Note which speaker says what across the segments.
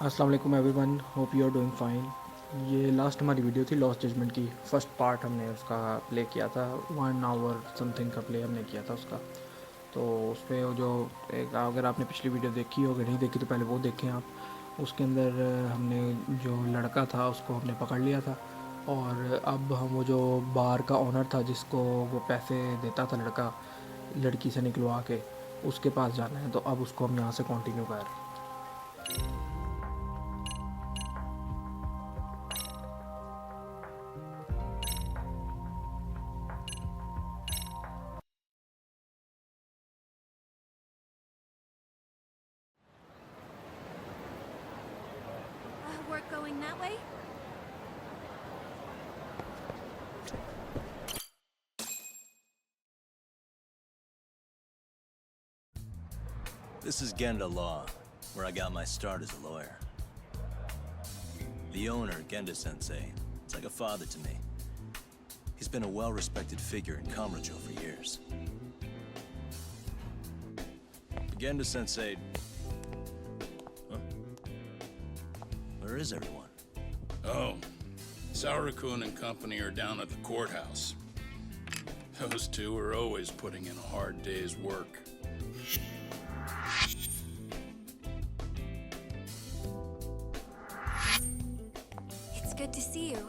Speaker 1: अस्सलाम वालेकुम everyone, hope you are doing fine. ये लास्ट हमारी वीडियो थी लॉस्ट जजमेंट की। फर्स्ट पार्ट हमने उसका प्ले किया था, 1 आवर समथिंग का प्ले हमने किया था उसका। तो उसमें वो जो एक, अगर आपने पिछली वीडियो देखी हो, अगर नहीं देखी तो पहले वो देखें आप। उसके अंदर हमने जो लड़का था उसको हमने पकड़ लिया था, और अब हम वो जो बार का ओनर था जिसको वो पैसे देता था लड़का लड़की से निकलवा के, उसके पास जाना है। तो अब उसको हम यहाँ से कंटिन्यू कर रहे हैं।
Speaker 2: We're going that way?
Speaker 3: This is Genda Law, where I got my start as a lawyer. The owner, Genda Sensei, is like a father to me. He's been a well-respected figure in Kamurocho for years. Genda Sensei... Huh? Where is everyone?
Speaker 4: Oh, Saurakun and company are down at the courthouse. Those two are always putting in a hard day's work.
Speaker 2: It's good to see you.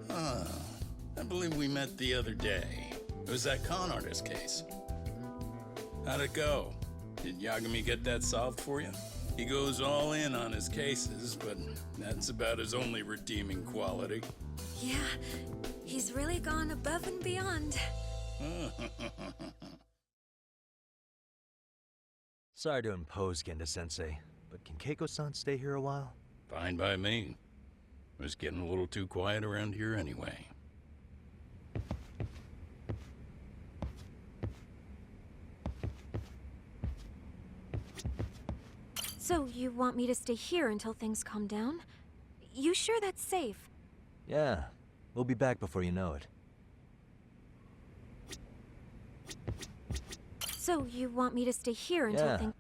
Speaker 4: I believe we met the other day. It was that con artist case. How'd it go? Did Yagami get that solved for you? He goes all in on his cases, but that's about his only redeeming quality.
Speaker 2: Yeah, he's really gone above and beyond.
Speaker 3: Sorry to impose, Genda-sensei, but can Keiko-san stay here a while?
Speaker 4: Fine by me. It was getting a little too quiet around here anyway.
Speaker 2: So you want me to stay here until things calm down? You sure that's safe?
Speaker 3: Yeah, we'll be back before you know it.
Speaker 2: So you want me to stay here until
Speaker 3: Yeah.
Speaker 2: things...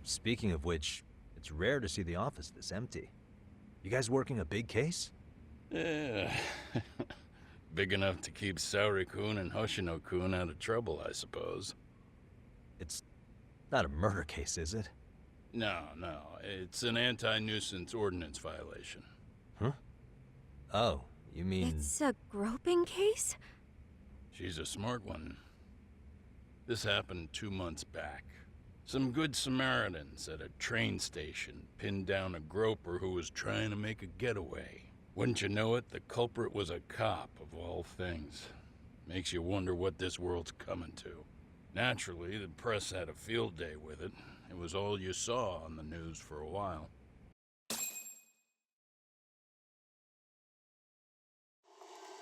Speaker 3: Speaking of which, it's rare to see the office this empty. You guys working a big case?
Speaker 4: Yeah. Big enough to keep Saori-kun and Hoshino-kun out of trouble, I suppose.
Speaker 3: It's not a murder case, is it?
Speaker 4: No, it's an anti-nuisance ordinance violation.
Speaker 3: Huh? Oh, you mean...
Speaker 2: It's a groping case?
Speaker 4: She's a smart one. This happened 2 months back. Some good Samaritans at a train station pinned down a groper who was trying to make a getaway. Wouldn't you know it, the culprit was a cop, of all things. Makes you wonder what this world's coming to. Naturally, the press had a field day with it. It was all you saw on the news for a while.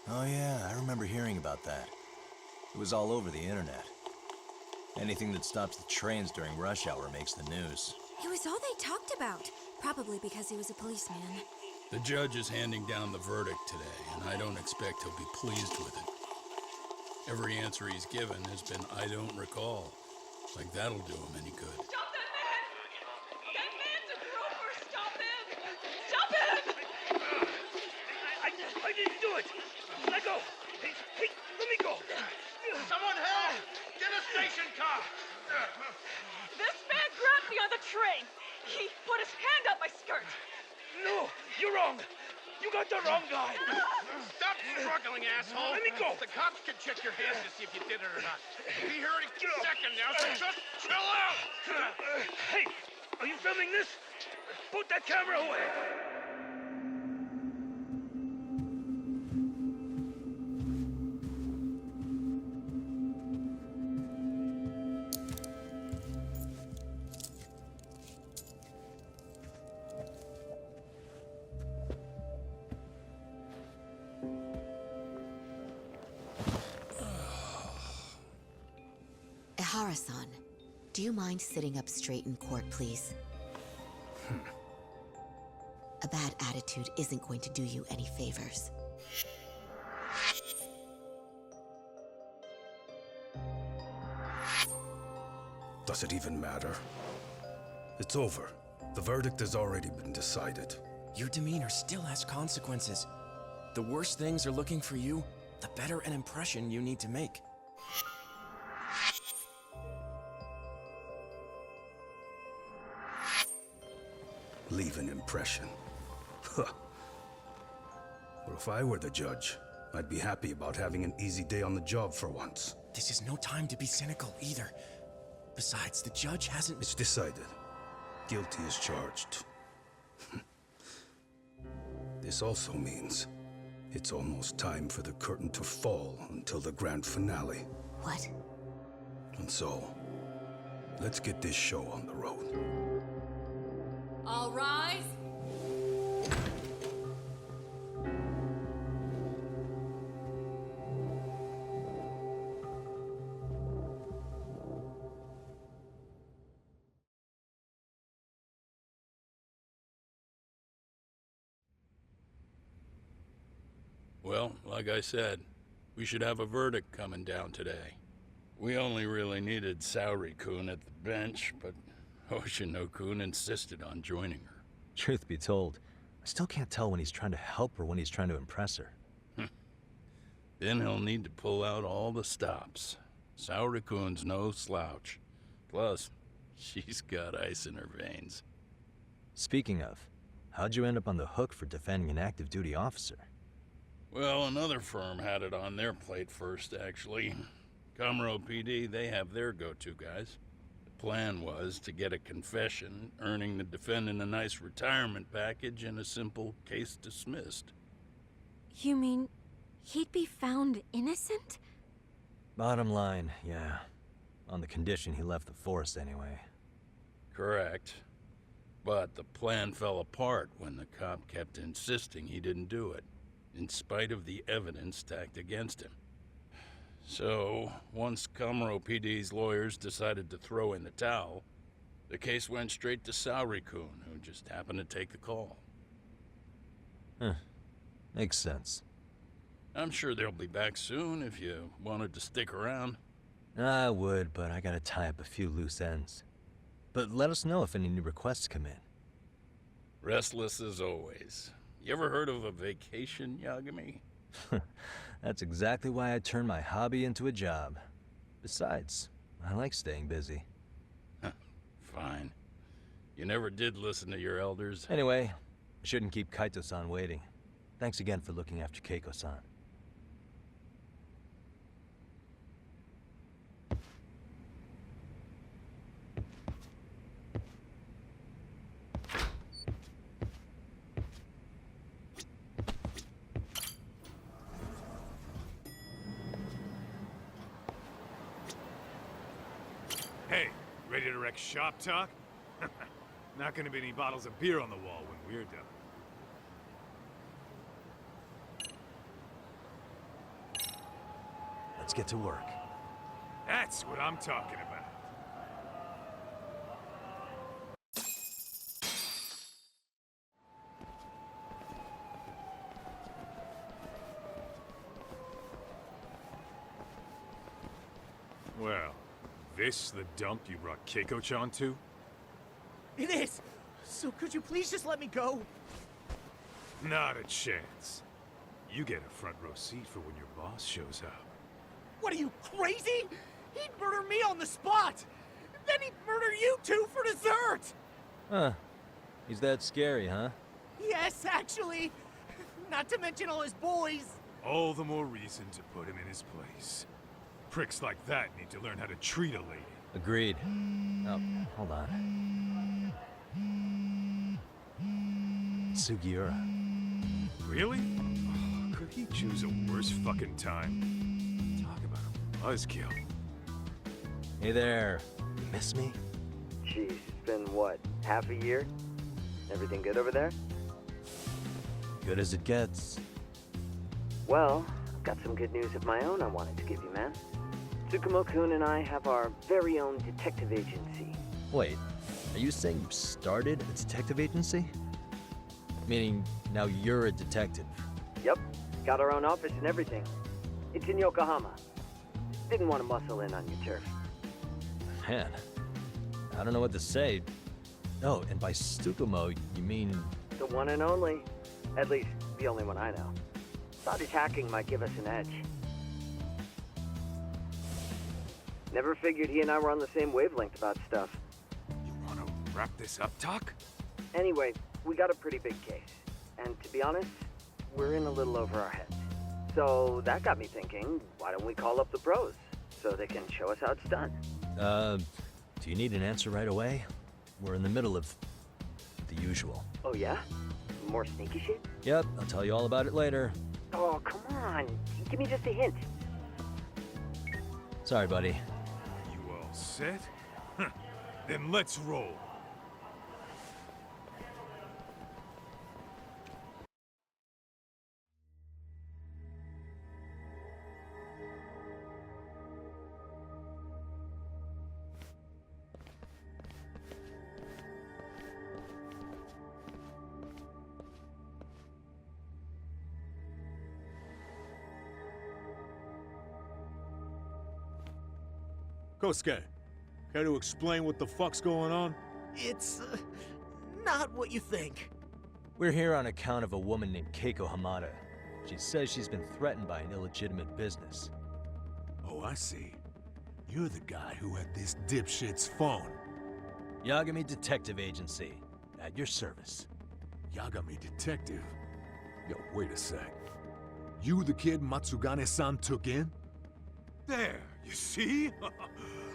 Speaker 3: Oh yeah, I remember hearing about that. It was all over the internet. Anything that stops the trains during rush hour makes the news.
Speaker 2: It was all they talked about. Probably because he was a policeman.
Speaker 4: The judge is handing down the verdict today, and I don't expect he'll be pleased with it. Every answer he's given has been, I don't recall. Like that'll do him any good.
Speaker 5: Stop that man! That man's a groper! Stop him! Stop him!
Speaker 6: I didn't do it! Let go! Hey, let me go!
Speaker 7: Someone help! Get a station car!
Speaker 5: This man grabbed me on the train! He put his hand up my skirt!
Speaker 6: No, you're wrong! You got the wrong guy!
Speaker 7: Stop struggling, asshole!
Speaker 6: Let me go!
Speaker 7: The cops can check your hands to see if you did it or not. We'll be here any second now, so just chill out!
Speaker 6: Hey, are you filming this? Put that camera away!
Speaker 8: Ehara-san, do you mind sitting up straight in court, please? A bad attitude isn't going to do you any favors.
Speaker 9: Does it even matter? It's over. The verdict has already been decided.
Speaker 10: Your demeanor still has consequences. The worse things are looking for you, the better an impression you need to make.
Speaker 9: Leave an impression. Huh. Well, if I were the judge, I'd be happy about having an easy day on the job for once.
Speaker 10: This is no time to be cynical either. Besides, the judge hasn't...
Speaker 9: It's decided. Guilty is charged. This also means it's almost time for the curtain to fall until the grand finale.
Speaker 8: What?
Speaker 9: And so, let's get this show on the road.
Speaker 5: All rise.
Speaker 4: Well, like I said, we should have a verdict coming down today. We only really needed Saori-kun at the bench, but Hoshino-kun insisted on joining her.
Speaker 3: Truth be told, I still can't tell when he's trying to help or when he's trying to impress her.
Speaker 4: Then he'll need to pull out all the stops. Saori-kun's no slouch. Plus, she's got ice in her veins.
Speaker 3: Speaking of, how'd you end up on the hook for defending an active duty officer?
Speaker 4: Well, another firm had it on their plate first, actually. Comro PD, they have their go-to guys. The plan was to get a confession, earning the defendant a nice retirement package and a simple case dismissed.
Speaker 2: You mean he'd be found innocent?
Speaker 3: Bottom line, yeah. On the condition he left the force anyway.
Speaker 4: Correct. But the plan fell apart when the cop kept insisting he didn't do it, in spite of the evidence stacked against him. So, once Comro PD's lawyers decided to throw in the towel, the case went straight to Saori-kun, who just happened to take the call.
Speaker 3: Huh. Makes sense.
Speaker 4: I'm sure they'll be back soon if you wanted to stick around.
Speaker 3: I would, but I gotta tie up a few loose ends. But let us know if any new requests come in.
Speaker 4: Restless as always. You ever heard of a vacation, Yagami?
Speaker 3: That's exactly why I turned my hobby into a job. Besides, I like staying busy.
Speaker 4: Fine. You never did listen to your elders.
Speaker 3: Anyway, I shouldn't keep Kaito-san waiting. Thanks again for looking after Keiko-san.
Speaker 11: Hey, ready to wreck shop talk? Not gonna be any bottles of beer on the wall when we're done.
Speaker 3: Let's get to work.
Speaker 11: That's what I'm talking about. Well, this the dump you brought Keiko-chan to?
Speaker 12: It is! So could you please just let me go?
Speaker 11: Not a chance. You get a front row seat for when your boss shows up.
Speaker 12: What are you, crazy? He'd murder me on the spot! Then he'd murder you two for dessert!
Speaker 3: Huh. He's that scary, huh?
Speaker 12: Yes, actually. Not to mention all his boys.
Speaker 11: All the more reason to put him in his place. Pricks like that need to learn how to treat a lady.
Speaker 3: Agreed. Oh, hold on. Sugiura.
Speaker 11: Really? Oh, could he choose a worse fucking time? Talk about a buzzkill.
Speaker 3: Hey there. Miss me?
Speaker 13: Jeez, it's been what, half a year? Everything good over there?
Speaker 3: Good as it gets.
Speaker 13: Well, I've got some good news of my own I wanted to give you, man. Tsukumo-kun and I have our very own detective agency.
Speaker 3: Wait, are you saying you started a detective agency? Meaning, now you're a detective.
Speaker 13: Yep, got our own office and everything. It's in Yokohama. Didn't want to muscle in on your turf.
Speaker 3: Man, I don't know what to say. Oh, and by Tsukumo, you mean...
Speaker 13: The one and only. At least, the only one I know. Thought his hacking might give us an edge. Never figured he and I were on the same wavelength about stuff.
Speaker 11: You wanna wrap this up, Doc?
Speaker 13: Anyway, we got a pretty big case. And to be honest, we're in a little over our heads. So that got me thinking, why don't we call up the pros so they can show us how it's done?
Speaker 3: Do you need an answer right away? We're in the middle of the usual.
Speaker 13: Oh yeah? More sneaky shit?
Speaker 3: Yep, I'll tell you all about it later.
Speaker 13: Oh, come on. Give me just a hint.
Speaker 3: Sorry, buddy.
Speaker 11: You all set? Then let's roll.
Speaker 14: Kosuke, care to explain what the fuck's going on?
Speaker 12: It's not what you think.
Speaker 3: We're here on account of a woman named Keiko Hamada. She says she's been threatened by an illegitimate business.
Speaker 14: Oh, I see. You're the guy who had this dipshit's phone.
Speaker 3: Yagami Detective Agency, at your service.
Speaker 14: Yagami Detective? Yo, wait a sec. You the kid Matsugane-san took in?
Speaker 11: There, you see?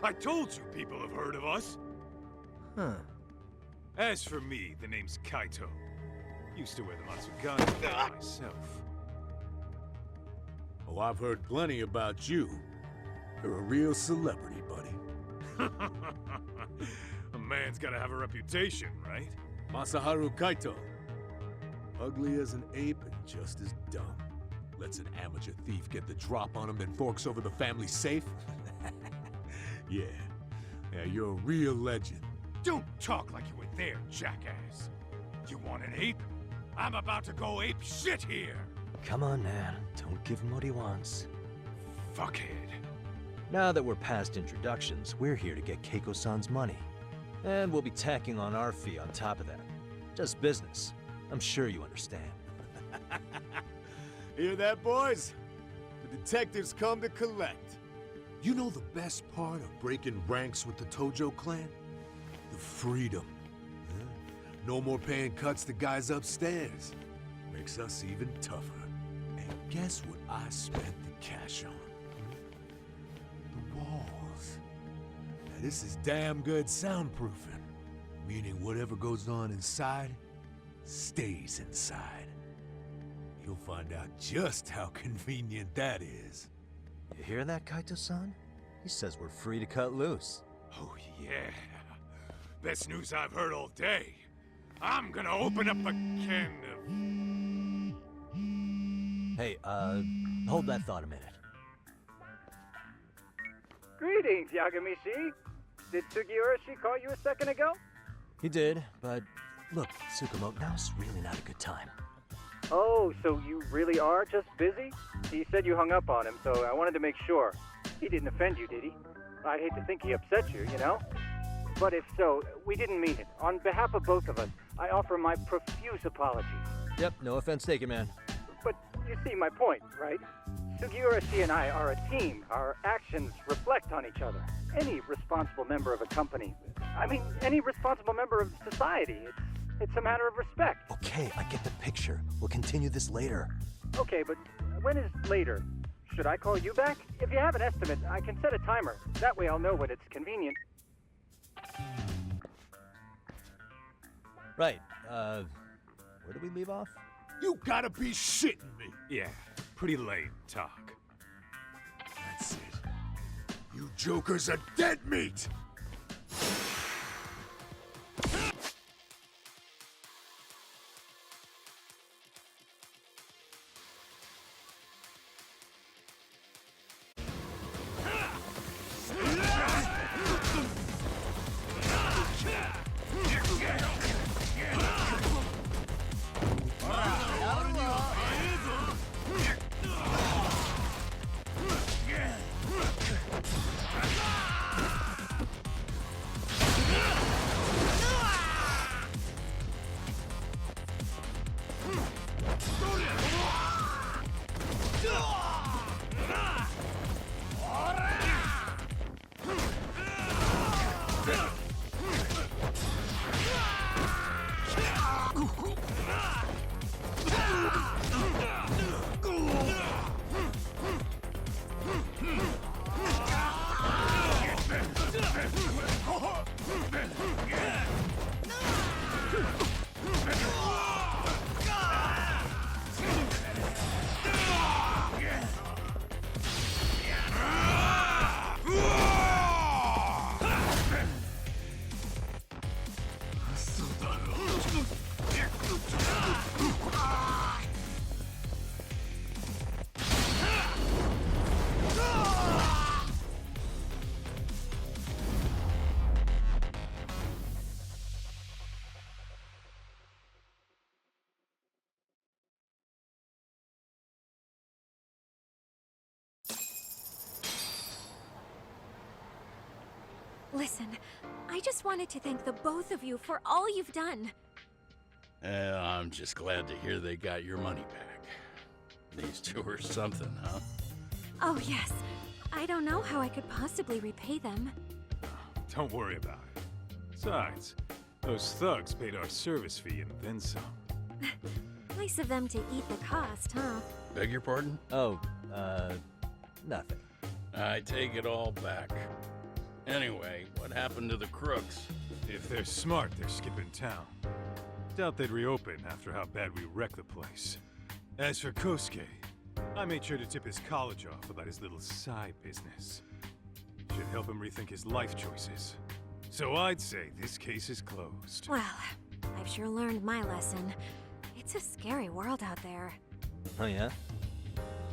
Speaker 11: I told you people have heard of us.
Speaker 14: Huh.
Speaker 11: As for me, the name's Kaito. Used to wear the Matsugane myself.
Speaker 14: Oh, I've heard plenty about you. You're a real celebrity, buddy.
Speaker 11: A man's gotta have a reputation, right?
Speaker 14: Masaharu Kaito. Ugly as an ape and just as dumb. Lets an amateur thief get the drop on him, then forks over the family safe? Yeah, you're a real legend.
Speaker 11: Don't talk like you were there, jackass. You want an ape? I'm about to go ape shit here.
Speaker 3: Come on, man. Don't give him what he wants.
Speaker 11: Fuckhead.
Speaker 3: Now that we're past introductions, we're here to get Keiko-san's money. And we'll be tacking on our fee on top of that. Just business. I'm sure you understand.
Speaker 14: Hear that, boys? The detectives come to collect. You know the best part of breaking ranks with the Tojo clan? The freedom. Huh? No more paying cuts to guys upstairs. Makes us even tougher. And guess what I spent the cash on? The walls. Now this is damn good soundproofing. Meaning whatever goes on inside, stays inside. You'll find out just how convenient that is.
Speaker 3: You hear that, Kaito-san? He says we're free to cut loose.
Speaker 11: Oh, yeah. Best news I've heard all day. I'm gonna open up a can of...
Speaker 3: Hey, hold that thought a minute.
Speaker 15: Greetings, Yagami-shi. Did Sugiura-shi call you a second ago?
Speaker 3: He did, but look, Tsukumo, now's really not a good time.
Speaker 15: Oh, so you really are just busy? He said you hung up on him, so I wanted to make sure. He didn't offend you, did he? I'd hate to think he upset you, you know? But if so, we didn't mean it. On behalf of both of us, I offer my profuse apologies.
Speaker 3: Yep, no offense taken, man.
Speaker 15: But you see my point, right? Sugiura-shi and I are a team. Our actions reflect on each other. Any responsible member of a company, any responsible member of society, it's a matter of respect.
Speaker 3: Okay, I get the picture. We'll continue this later.
Speaker 15: Okay, but when is later? Should I call you back? If you have an estimate, I can set a timer. That way I'll know when it's convenient.
Speaker 3: Right, where did we leave off?
Speaker 14: You gotta be shitting me!
Speaker 11: Yeah, pretty lame talk.
Speaker 14: That's it. You jokers are dead meat!
Speaker 2: Listen, I just wanted to thank the both of you for all you've done.
Speaker 4: I'm just glad to hear they got your money back. These two are something, huh?
Speaker 2: Oh, yes. I don't know how I could possibly repay them.
Speaker 11: Don't worry about it. Besides, those thugs paid our service fee and then some.
Speaker 2: Nice of them to eat the cost, huh?
Speaker 4: Beg your pardon?
Speaker 3: Oh, nothing.
Speaker 4: I take it all back. Anyway, what happened to the crooks?
Speaker 11: If they're smart, they're skipping town. Doubt they'd reopen after how bad we wrecked the place. As for Kosuke, I made sure to tip his college off about his little side business. Should help him rethink his life choices. So I'd say this case is closed.
Speaker 2: Well, I've sure learned my lesson. It's a scary world out there.
Speaker 3: Oh yeah?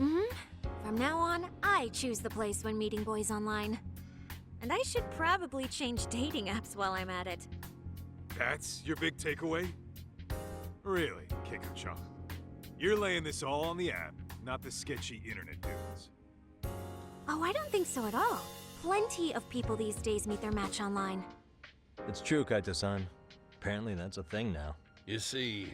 Speaker 2: Mm-hmm. From now on, I choose the place when meeting boys online. And I should probably change dating apps while I'm at it.
Speaker 11: That's your big takeaway? Really, Kiko-chan? You're laying this all on the app, not the sketchy internet dudes.
Speaker 2: Oh, I don't think so at all. Plenty of people these days meet their match online.
Speaker 3: It's true, Kaito-san. Apparently that's a thing now.
Speaker 4: You see,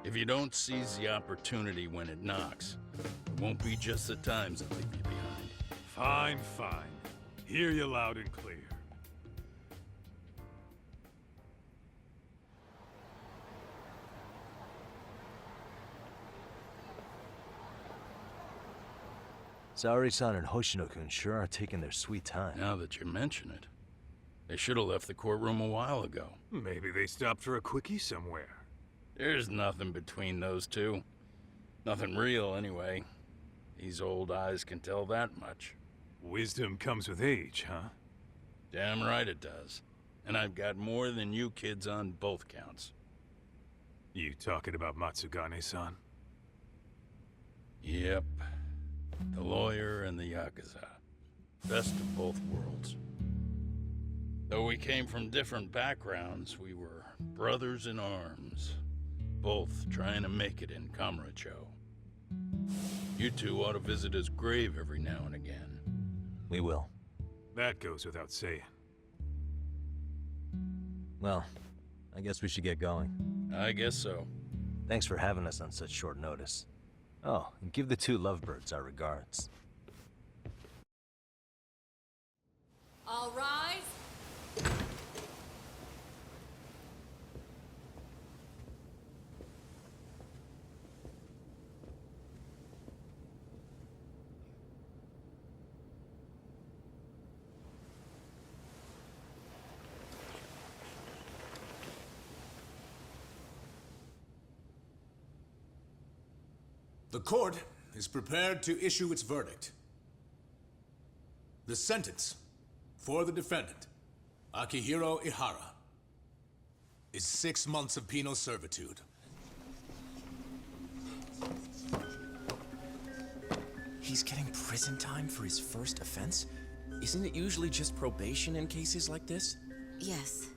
Speaker 4: if you don't seize the opportunity when it knocks, it won't be just the times that leave you behind.
Speaker 11: Fine, fine. Hear you loud and clear.
Speaker 3: Saori-san and Hoshino-kun sure are taking their sweet time.
Speaker 4: Now that you mention it, they should have left the courtroom a while ago.
Speaker 11: Maybe they stopped for a quickie somewhere.
Speaker 4: There's nothing between those two. Nothing real, anyway. These old eyes can tell that much.
Speaker 11: Wisdom comes with age, huh?
Speaker 4: Damn right it does. And I've got more than you kids on both counts.
Speaker 11: You talking about Matsugane-san?
Speaker 4: Yep. The lawyer and the Yakuza. Best of both worlds. Though we came from different backgrounds, we were brothers in arms. Both trying to make it in Kamurocho. You two ought to visit his grave every now and again.
Speaker 3: We will.
Speaker 11: That goes without saying.
Speaker 3: Well, I guess we should get going.
Speaker 4: I guess so.
Speaker 3: Thanks for having us on such short notice. Oh, and give the two lovebirds our regards.
Speaker 16: All rise.
Speaker 14: The court is prepared to issue its verdict. The sentence for the defendant, Akihiro Ihara, is 6 months of penal servitude.
Speaker 10: He's getting prison time for his first offense? Isn't it usually just probation in cases like this?
Speaker 8: Yes.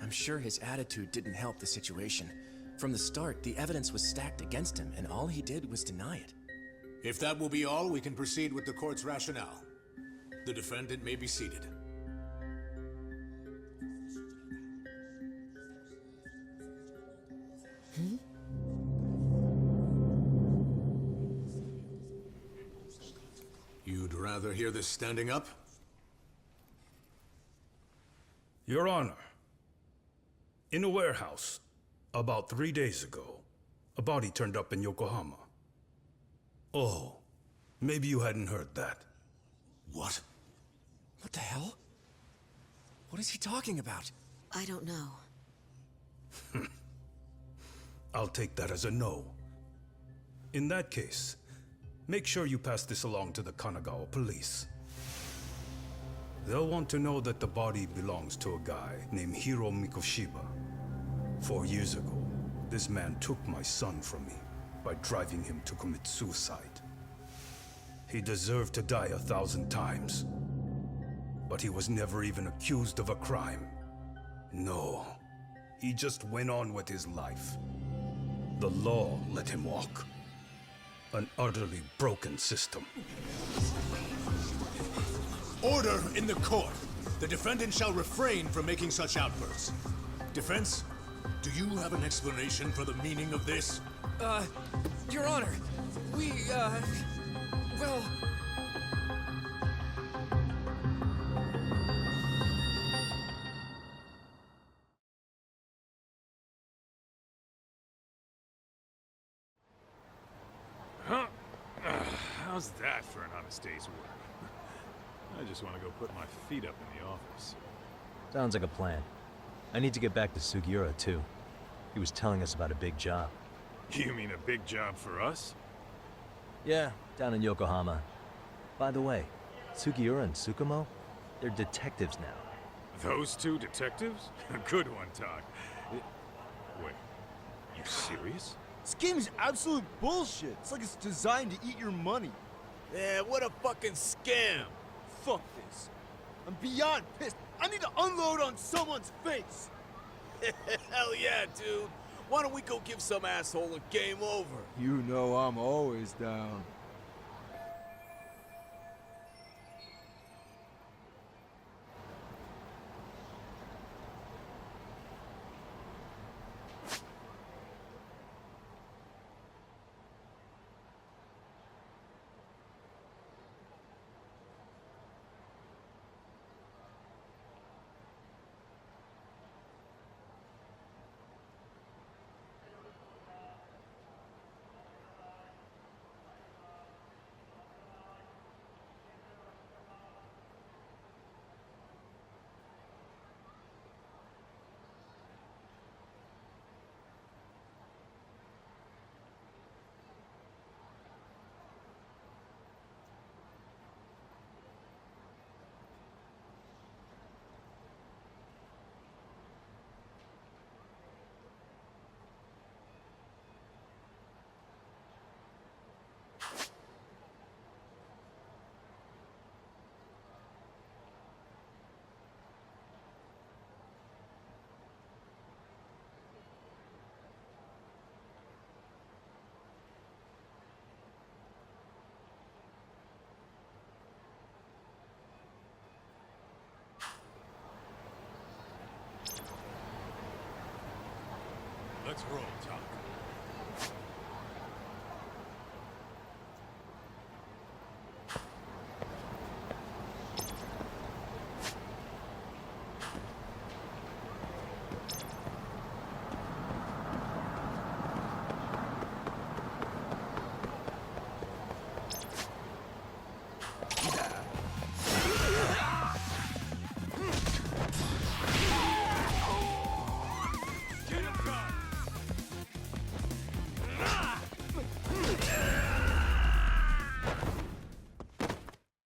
Speaker 10: I'm sure his attitude didn't help the situation. From the start, the evidence was stacked against him, and all he did was deny it.
Speaker 14: If that will be all, we can proceed with the court's rationale. The defendant may be seated. You'd rather hear this standing up?
Speaker 9: Your Honor, in a warehouse, about 3 days ago, a body turned up in Yokohama. Oh, maybe you hadn't heard that.
Speaker 14: What?
Speaker 10: What the hell? What is he talking about?
Speaker 8: I don't know.
Speaker 9: I'll take that as a no. In that case, make sure you pass this along to the Kanagawa police. They'll want to know that the body belongs to a guy named Hiro Mikoshiba. 4 years ago, this man took my son from me by driving him to commit suicide. He deserved to die 1,000 times, but he was never even accused of a crime. No, he just went on with his life. The law let him walk. An utterly broken system.
Speaker 14: Order in the court! The defendant shall refrain from making such outbursts. Defense, do you have an explanation for the meaning of this?
Speaker 17: Your Honor, well...
Speaker 11: Huh? How's that for an honest day's work? I just want to go put my feet up in the office.
Speaker 3: Sounds like a plan. I need to get back to Sugiura, too. He was telling us about a big job.
Speaker 11: You mean a big job for us?
Speaker 3: Yeah, down in Yokohama. By the way, Sugiura and Tsukumo, they're detectives now.
Speaker 11: Those two detectives? Good one, Todd. Wait, you serious?
Speaker 12: This game is absolute bullshit. It's like it's designed to eat your money.
Speaker 18: Yeah, what a fucking scam.
Speaker 12: Fuck this. I'm beyond pissed. I need to unload on someone's face.
Speaker 18: Hell yeah, dude. Why don't we go give some asshole a game over?
Speaker 12: You know I'm always down.
Speaker 11: Let's roll, Doc.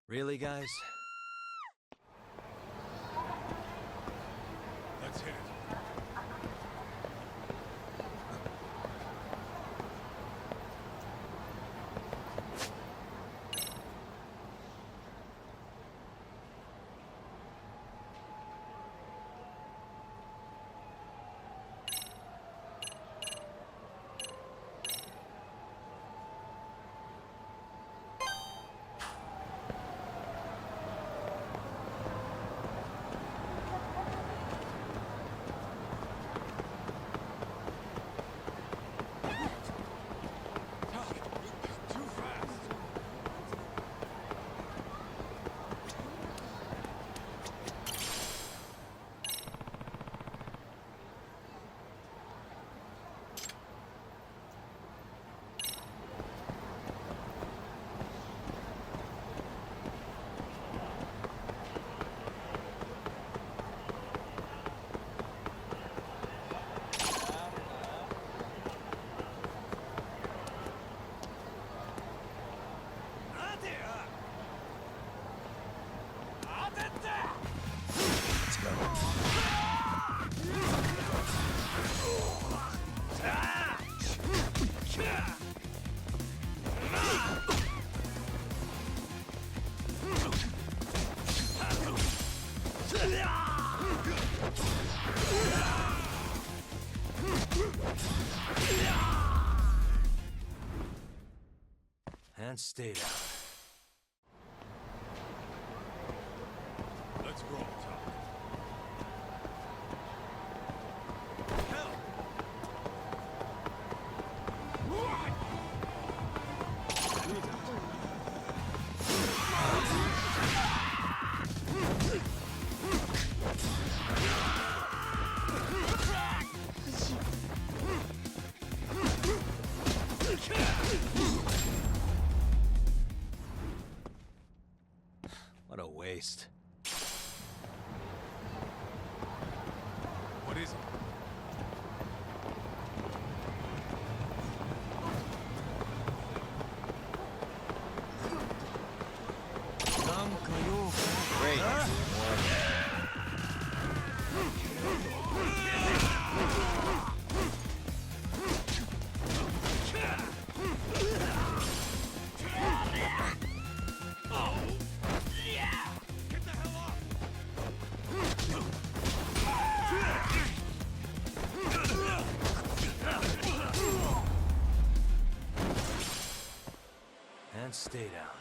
Speaker 3: Really, guys?
Speaker 11: Let's hit it.
Speaker 3: And stay down.
Speaker 11: Let's roll, Tom.
Speaker 3: waste.
Speaker 11: What is it?
Speaker 3: Great. And stay down.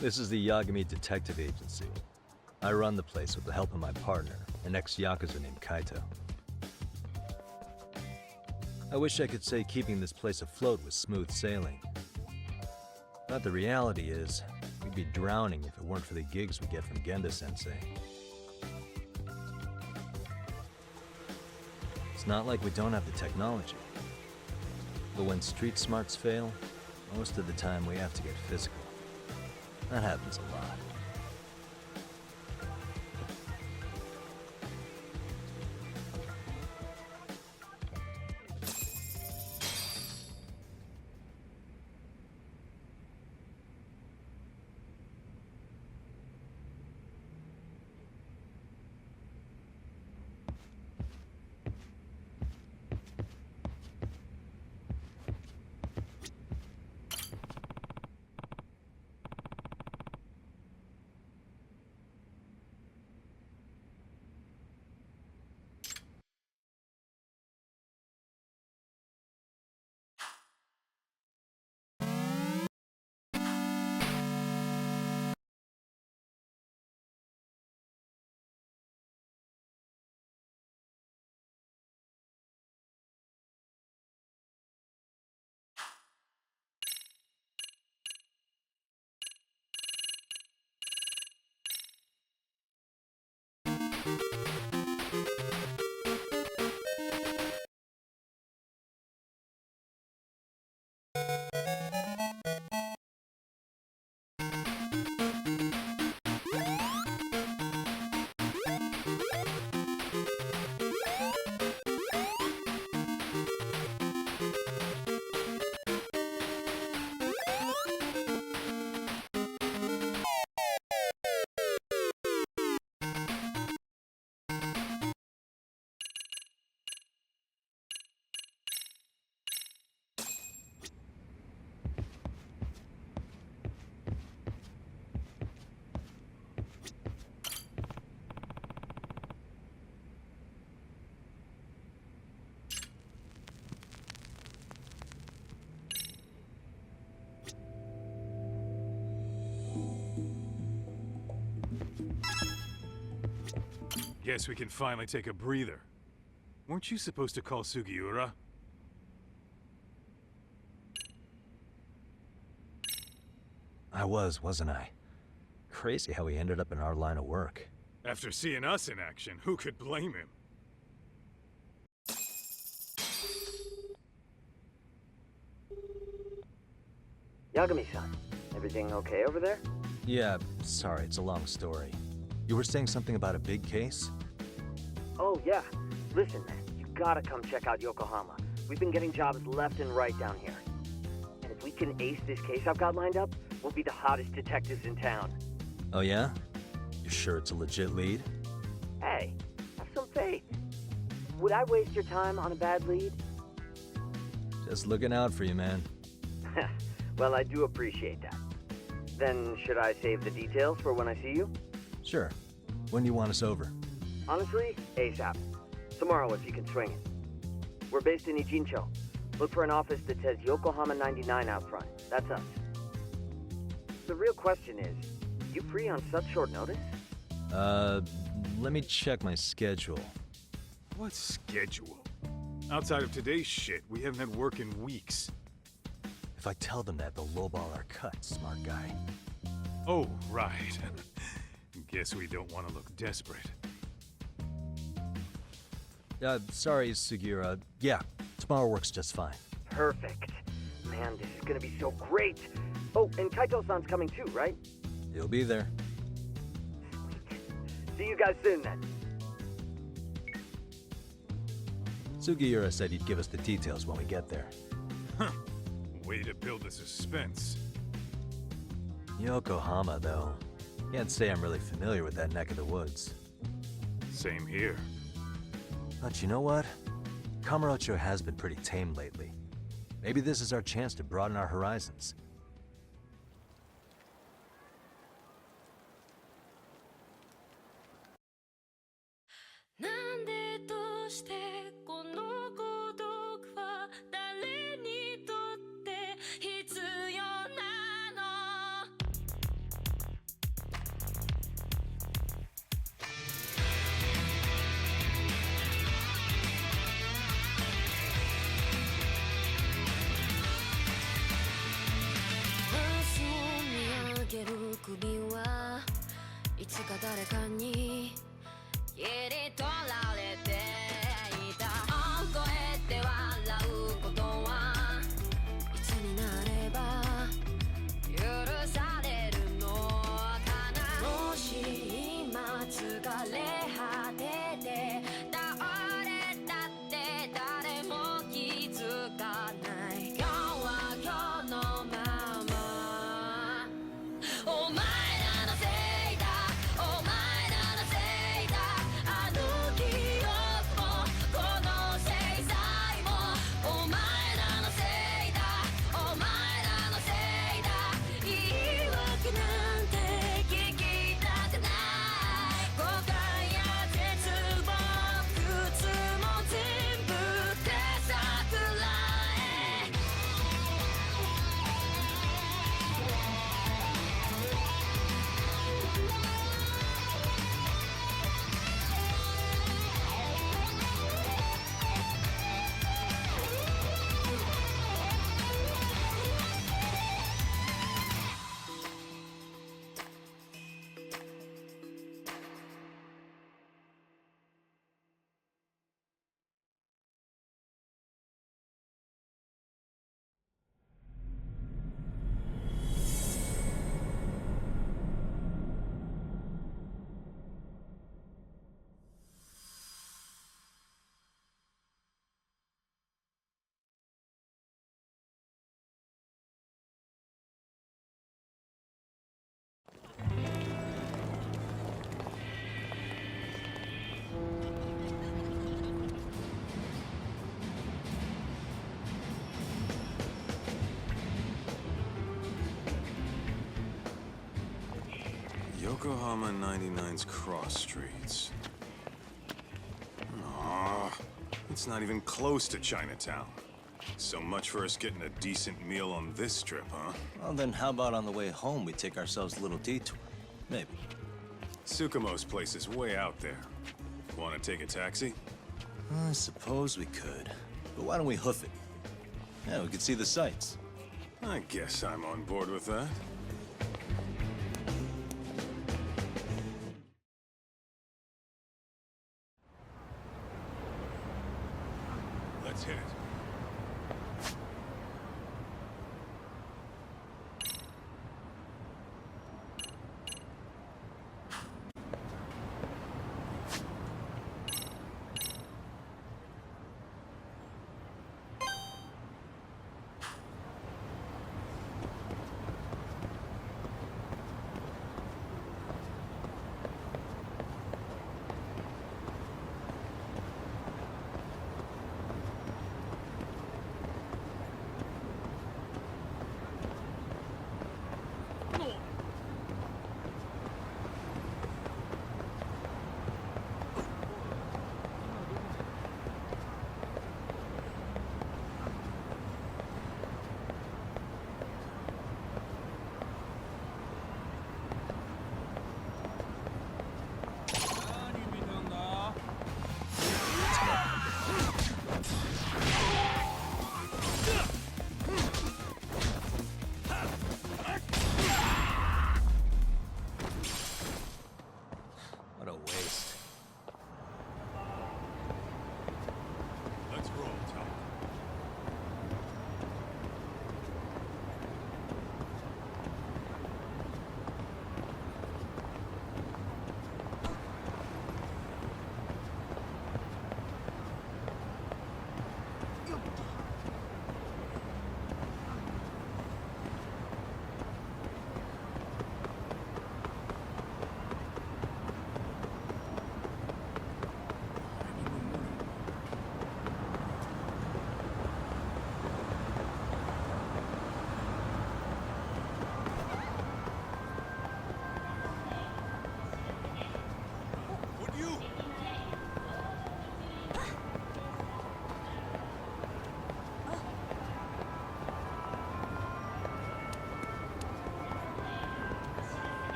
Speaker 3: This is the Yagami Detective Agency. I run the place with the help of my partner, an ex-Yakuza named Kaito. I wish I could say keeping this place afloat was smooth sailing. But the reality is, we'd be drowning if it weren't for the gigs we get from Genda-sensei. It's not like we don't have the technology. But when street smarts fail, most of the time we have to get physical. That happens a lot.
Speaker 11: Guess we can finally take a breather. Weren't you supposed to call Sugiura?
Speaker 3: I was, wasn't I? Crazy how he ended up in our line of work.
Speaker 11: After seeing us in action, who could blame him?
Speaker 13: Yagami-san, everything okay over there?
Speaker 3: Yeah, sorry, it's a long story. You were saying something about a big case?
Speaker 13: Oh, yeah. Listen, man, you gotta come check out Yokohama. We've been getting jobs left and right down here. And if we can ace this case I've got lined up, we'll be the hottest detectives in town.
Speaker 3: Oh yeah? You sure it's a legit lead?
Speaker 13: Hey, have some faith. Would I waste your time on a bad lead?
Speaker 3: Just looking out for you, man.
Speaker 13: Well, I do appreciate that. Then, should I save the details for when I see you?
Speaker 3: Sure. When do you want us over?
Speaker 13: Honestly, ASAP. Tomorrow if you can swing it. We're based in Ijincho. Look for an office that says Yokohama 99 out front. That's us. The real question is, you free on such short notice?
Speaker 3: Let me check my schedule.
Speaker 11: What schedule? Outside of today's shit, we haven't had work in weeks.
Speaker 3: If I tell them that, they'll lowball our cut, smart guy.
Speaker 11: Oh, right. Guess we don't want to look desperate.
Speaker 3: Sorry, Sugiura. Yeah, tomorrow works just fine.
Speaker 13: Perfect. Man, this is gonna be so great. Oh, and Kaito-san's coming too, right?
Speaker 3: He'll be there.
Speaker 13: See you guys soon, then.
Speaker 3: Sugiura said he'd give us the details when we get there.
Speaker 11: Huh. Way to build the suspense.
Speaker 3: Yokohama, though. Can't say I'm really familiar with that neck of the woods.
Speaker 11: Same here.
Speaker 3: But you know what? Kamurocho has been pretty tame lately. Maybe this is our chance to broaden our horizons.
Speaker 19: Yokohama 99's cross streets. Aw, it's not even close to Chinatown. So much for us getting a decent meal on this strip, huh?
Speaker 3: Well, then how about on the way home we take ourselves a little detour? Maybe.
Speaker 19: Tsukumo's place is way out there. Want to take a taxi?
Speaker 3: I suppose we could. But why don't we hoof it? Yeah, we could see the sights.
Speaker 19: I guess I'm on board with that.
Speaker 11: Let's hit it.
Speaker 3: What a waste.
Speaker 11: Let's roll, Tom.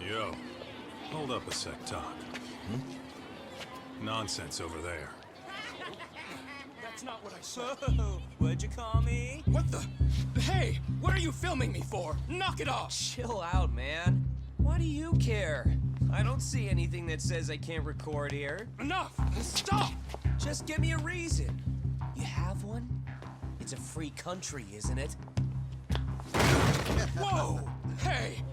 Speaker 19: Yo, hold up a sec, Doc. Nonsense over there.
Speaker 12: That's not what I said. What'd you call me? What the? Hey, what are you filming me for? Knock it off!
Speaker 17: Chill out, man. Why do you care? I don't see anything that says I can't record here.
Speaker 12: Enough! Stop!
Speaker 17: Just give me a reason. You have one? It's a free country, isn't it?
Speaker 12: Whoa! Hey!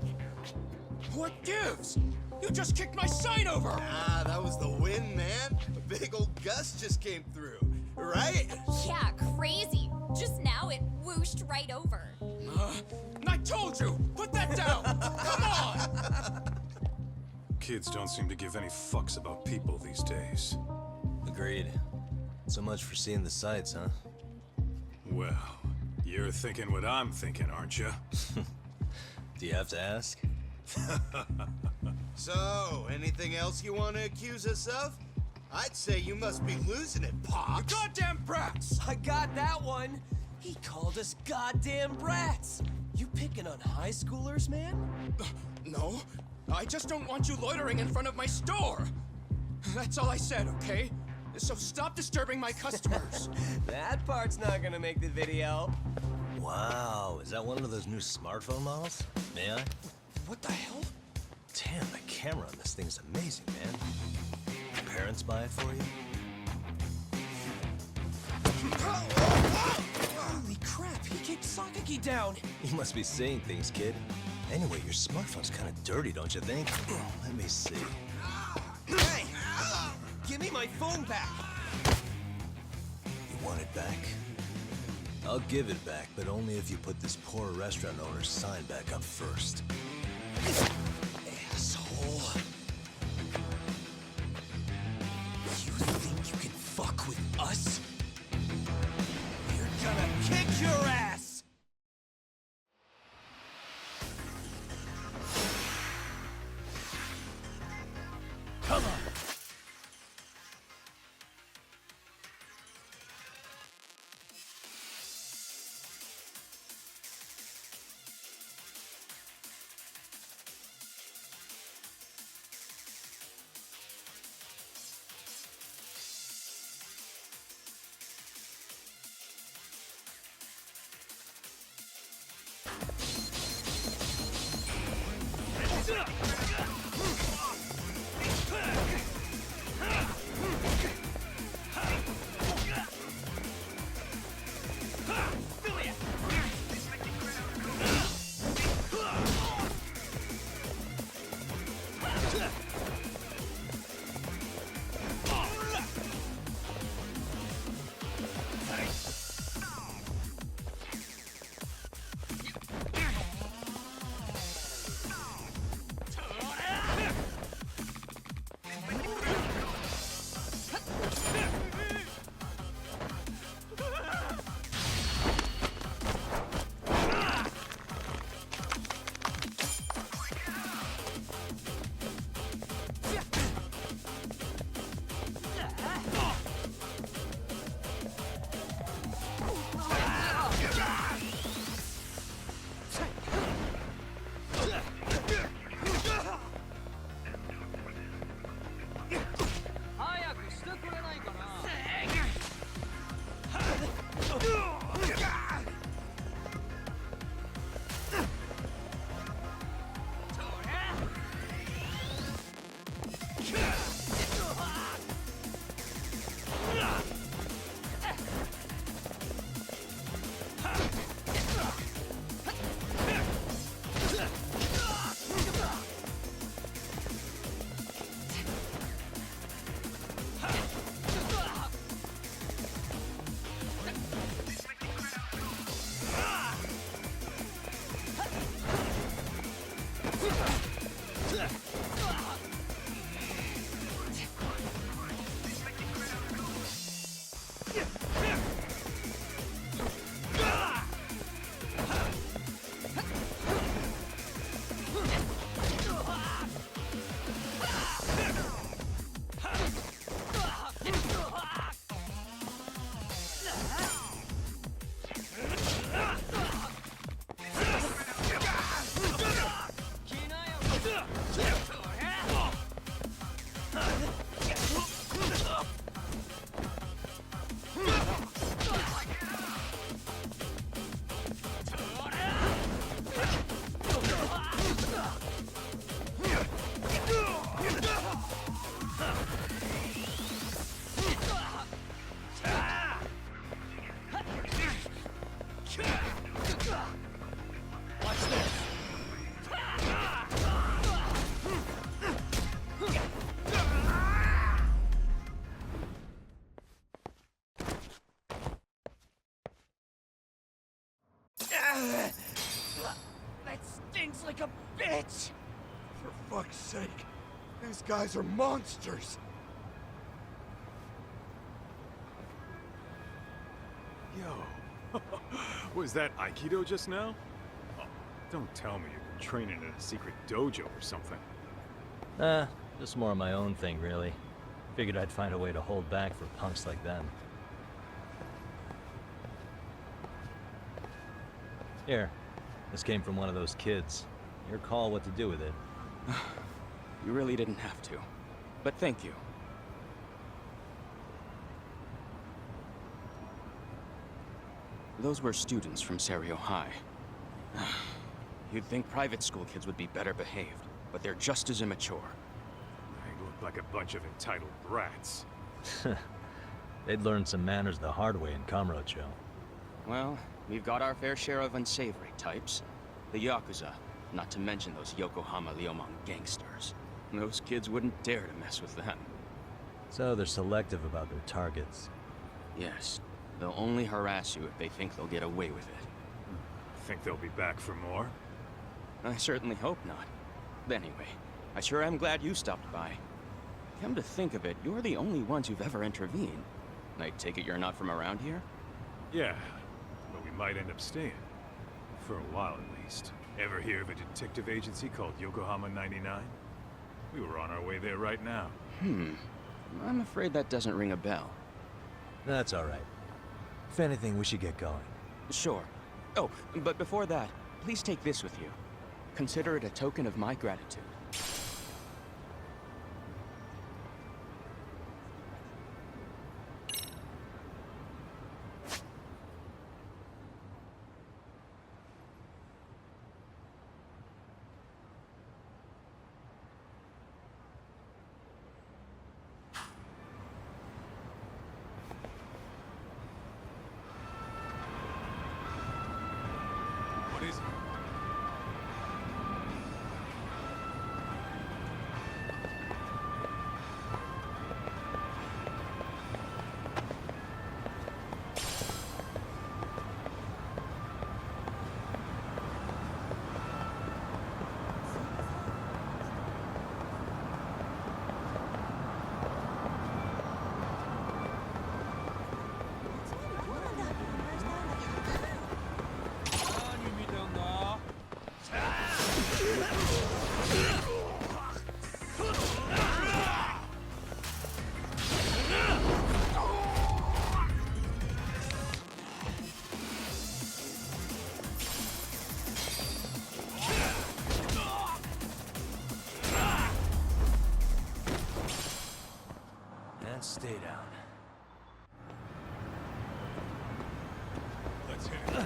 Speaker 12: What gives? You just kicked my sign over!
Speaker 18: Ah, that was the wind, man. A big old gust just came through, right?
Speaker 20: Yeah, crazy. Just now it whooshed right over.
Speaker 12: I told you! Put that down! Come on!
Speaker 19: Kids don't seem to give any fucks about people these days.
Speaker 3: Agreed. So much for seeing the sights, huh?
Speaker 19: Well, you're thinking what I'm thinking, aren't you?
Speaker 3: Do you have to ask?
Speaker 18: So, anything else you want to accuse us of? I'd say you must be losing it, Pops.
Speaker 12: You goddamn brats!
Speaker 17: I got that one! He called us goddamn brats! You picking on high schoolers, man?
Speaker 12: No, I just don't want you loitering in front of my store. That's all I said, okay? So stop disturbing my customers.
Speaker 17: That part's not gonna make the video.
Speaker 3: Wow, is that one of those new smartphone models? May I?
Speaker 12: What the hell?
Speaker 3: Damn, the camera on this thing's amazing, man. Your parents buy it for you?
Speaker 17: Holy crap, he kicked Sakaki down!
Speaker 3: You must be seeing things, kid. Anyway, your smartphone's kind of dirty, don't you think? Let me see.
Speaker 17: Hey! Give me my phone back!
Speaker 3: You want it back? I'll give it back, but only if you put this poor restaurant owner's sign back up first.
Speaker 17: Asshole. You think you can fuck with us? We're gonna kick your ass!
Speaker 12: Come on! bitch! For fuck's sake, these guys are monsters!
Speaker 11: Yo, was that Aikido just now? Oh, don't tell me you've been training in a secret dojo or something.
Speaker 21: Just more of my own thing, really. Figured I'd find a way to hold back for punks like them. Here, this came from one of those kids. Your call what to do with it.
Speaker 12: You really didn't have to. But thank you. Those were students from Serio High. You'd think private school kids would be better behaved, but they're just as immature.
Speaker 11: They look like a bunch of entitled brats.
Speaker 21: They'd learn some manners the hard way in Kamurocho.
Speaker 12: Well, we've got our fair share of unsavory types. The Yakuza, not to mention those Yokohama Liomang gangsters. Those kids wouldn't dare to mess with them.
Speaker 21: So they're selective about their targets.
Speaker 12: Yes. They'll only harass you if they think they'll get away with it.
Speaker 11: Think they'll be back for more?
Speaker 12: I certainly hope not. Anyway, I sure am glad you stopped by. Come to think of it, you're the only ones who've ever intervened. I take it you're not from around here?
Speaker 11: Yeah, but we might end up staying. For a while, at least. Ever hear of a detective agency called Yokohama 99? We were on our way there right now.
Speaker 12: I'm afraid that doesn't ring a bell.
Speaker 21: That's all right. If anything, we should get going.
Speaker 12: Sure. Oh, but before that, please take this with you. Consider it a token of my gratitude.
Speaker 11: What is it?
Speaker 21: And stay down.
Speaker 11: Let's hit it.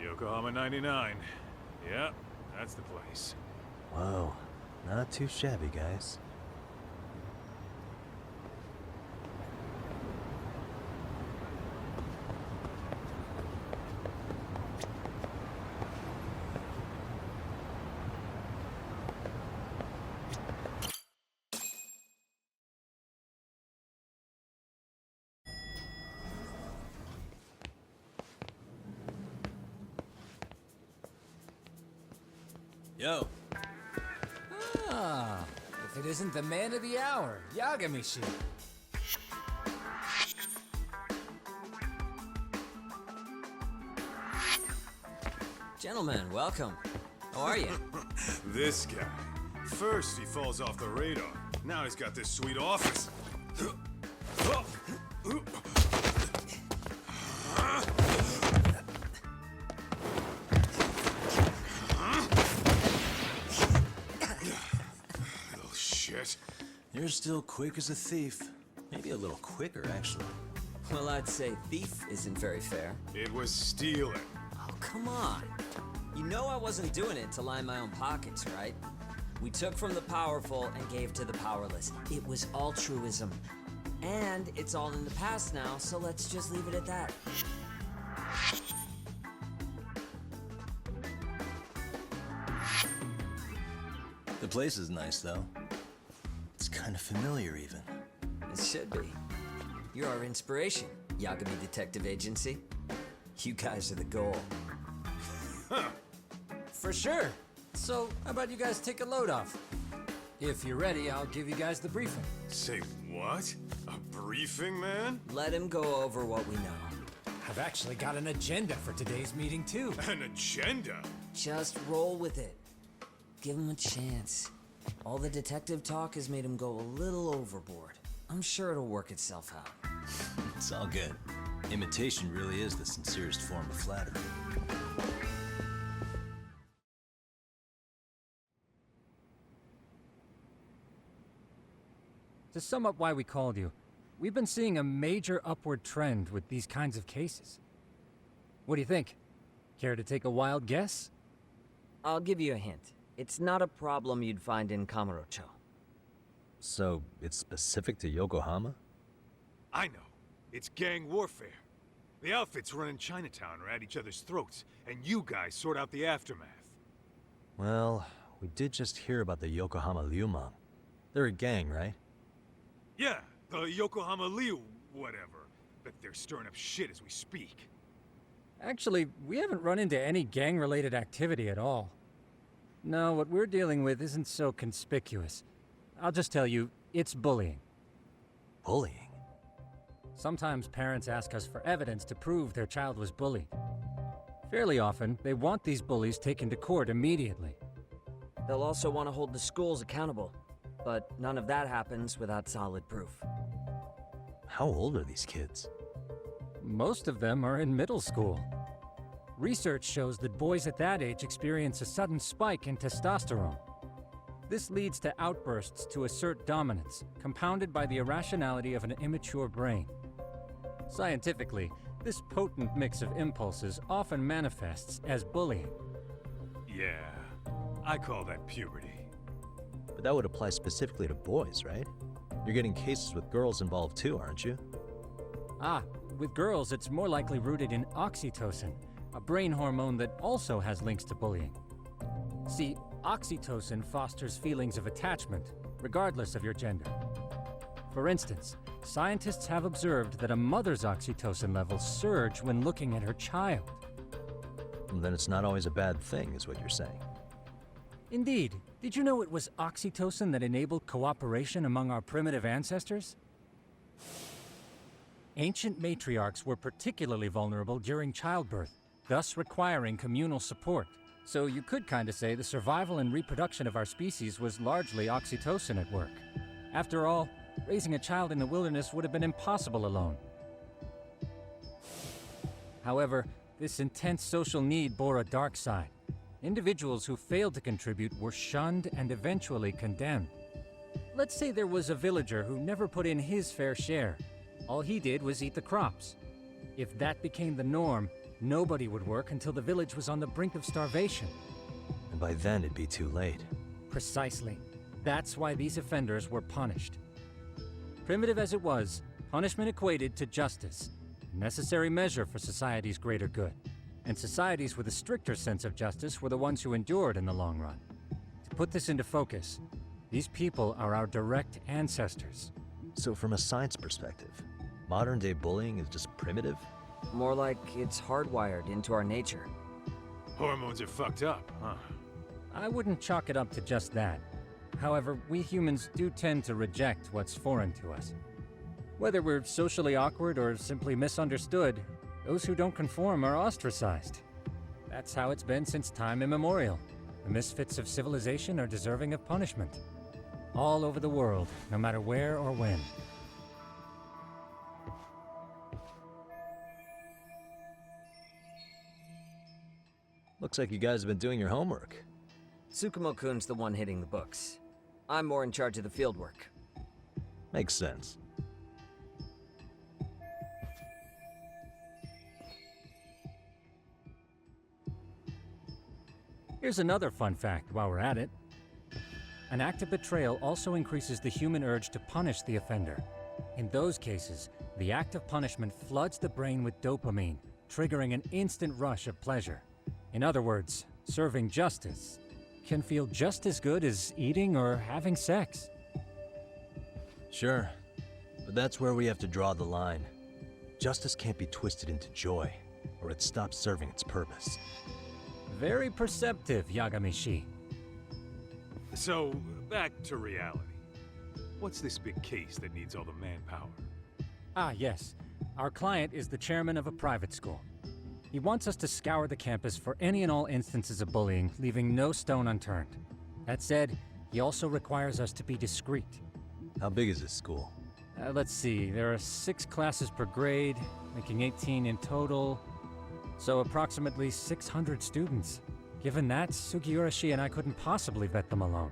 Speaker 11: Yokohama 99. Yeah, that's the place.
Speaker 21: Whoa, not too shabby, guys.
Speaker 17: Yo. Ah, if it isn't the man of the hour, Yagamishi.
Speaker 22: Gentlemen, welcome. How are you?
Speaker 19: This guy. First he falls off the radar. Now he's got this sweet office.
Speaker 3: You're still quick as a thief. Maybe a little quicker, actually.
Speaker 22: Well, I'd say thief isn't very fair.
Speaker 19: It was stealing.
Speaker 22: Oh, come on. You know I wasn't doing it to line my own pockets, right? We took from the powerful and gave to the powerless. It was altruism. And it's all in the past now, so let's just leave it at that.
Speaker 3: The place is nice, though. It's kind of familiar, even.
Speaker 22: It should be. You're our inspiration, Yagami Detective Agency. You guys are the goal.
Speaker 1: For sure. So, how about you guys take a load off? If you're ready, I'll give you guys the briefing.
Speaker 19: Say what? A briefing, man?
Speaker 22: Let him go over what we know.
Speaker 1: I've actually got an agenda for today's meeting, too.
Speaker 19: An agenda?
Speaker 22: Just roll with it. Give him a chance. All the detective talk has made him go a little overboard. I'm sure it'll work itself out.
Speaker 3: It's all good. Imitation really is the sincerest form of flattery.
Speaker 1: To sum up why we called you, we've been seeing a major upward trend with these kinds of cases. What do you think? Care to take a wild guess?
Speaker 22: I'll give you a hint. It's not a problem you'd find in Kamurocho.
Speaker 21: So, it's specific to Yokohama?
Speaker 11: I know. It's gang warfare. The outfits running Chinatown are at each other's throats, and you guys sort out the aftermath.
Speaker 21: Well, we did just hear about the Yokohama Liumang. They're a gang, right?
Speaker 11: Yeah, the Yokohama Liu, whatever. But they're stirring up shit as we speak.
Speaker 1: Actually, we haven't run into any gang-related activity at all. No, what we're dealing with isn't so conspicuous. I'll just tell you, it's bullying.
Speaker 21: Bullying?
Speaker 1: Sometimes parents ask us for evidence to prove their child was bullied. Fairly often, they want these bullies taken to court immediately.
Speaker 22: They'll also want to hold the schools accountable, but none of that happens without solid proof.
Speaker 21: How old are these kids?
Speaker 1: Most of them are in middle school. Research shows that boys at that age experience a sudden spike in testosterone. This leads to outbursts to assert dominance, compounded by the irrationality of an immature brain. Scientifically, this potent mix of impulses often manifests as bullying.
Speaker 11: Yeah, I call that puberty.
Speaker 21: But that would apply specifically to boys, right? You're getting cases with girls involved too, aren't you?
Speaker 1: Ah, with girls it's more likely rooted in oxytocin, a brain hormone that also has links to bullying. See, oxytocin fosters feelings of attachment, regardless of your gender. For instance, scientists have observed that a mother's oxytocin levels surge when looking at her child.
Speaker 21: Then it's not always a bad thing, is what you're saying.
Speaker 1: Indeed. Did you know it was oxytocin that enabled cooperation among our primitive ancestors? Ancient matriarchs were particularly vulnerable during childbirth, thus requiring communal support. So you could kinda say the survival and reproduction of our species was largely oxytocin at work. After all, raising a child in the wilderness would have been impossible alone. However, this intense social need bore a dark side. Individuals who failed to contribute were shunned and eventually condemned. Let's say there was a villager who never put in his fair share. All he did was eat the crops. If that became the norm, nobody would work until the village was on the brink of starvation.
Speaker 21: And by then it'd be too late.
Speaker 1: Precisely. That's why these offenders were punished. Primitive as it was, punishment equated to justice, a necessary measure for society's greater good. And societies with a stricter sense of justice were the ones who endured in the long run. To put this into focus, these people are our direct ancestors.
Speaker 21: So from a science perspective, modern-day bullying is just primitive?
Speaker 22: More like it's hardwired into our nature.
Speaker 11: Hormones are fucked up, huh?
Speaker 1: I wouldn't chalk it up to just that. However, we humans do tend to reject what's foreign to us. Whether we're socially awkward or simply misunderstood, those who don't conform are ostracized. That's how it's been since time immemorial. The misfits of civilization are deserving of punishment. All over the world, no matter where or when.
Speaker 21: Looks like you guys have been doing your homework.
Speaker 22: Tsukumo-kun's the one hitting the books. I'm more in charge of the fieldwork.
Speaker 3: Makes sense.
Speaker 1: Here's another fun fact while we're at it. An act of betrayal also increases the human urge to punish the offender. In those cases, the act of punishment floods the brain with dopamine, triggering an instant rush of pleasure. In other words, serving justice can feel just as good as eating or having sex.
Speaker 3: Sure, but that's where we have to draw the line. Justice can't be twisted into joy, or it stops serving its purpose.
Speaker 1: Very perceptive, Yagamishi.
Speaker 11: So, back to reality. What's this big case that needs all the manpower?
Speaker 1: Ah, yes. Our client is the chairman of a private school. He wants us to scour the campus for any and all instances of bullying, leaving no stone unturned. That said, he also requires us to be discreet.
Speaker 3: How big is this school?
Speaker 1: Let's see, there are 6 classes per grade, making 18 in total. So approximately 600 students. Given that, Sugiurashi and I couldn't possibly vet them alone.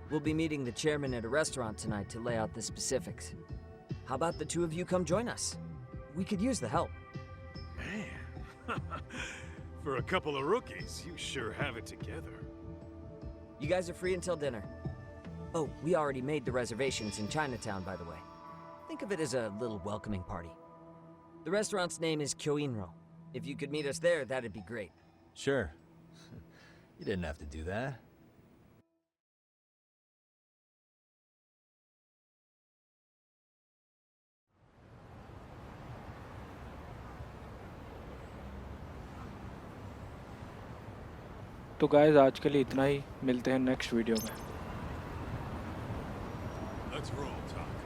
Speaker 22: We'll be meeting the chairman at a restaurant tonight to lay out the specifics. How about the two of you come join us? We could use the help.
Speaker 11: Man, for a couple of rookies, you sure have it together.
Speaker 22: You guys are free until dinner. Oh, we already made the reservations in Chinatown, by the way. Think of it as a little welcoming party. The restaurant's name is Kyoinro. If you could meet us there, that'd be great.
Speaker 3: Sure. You didn't have to do that.
Speaker 15: तो guys आज के लिए इतना ही, मिलते हैं next video में।
Speaker 11: Let's roll, Talk.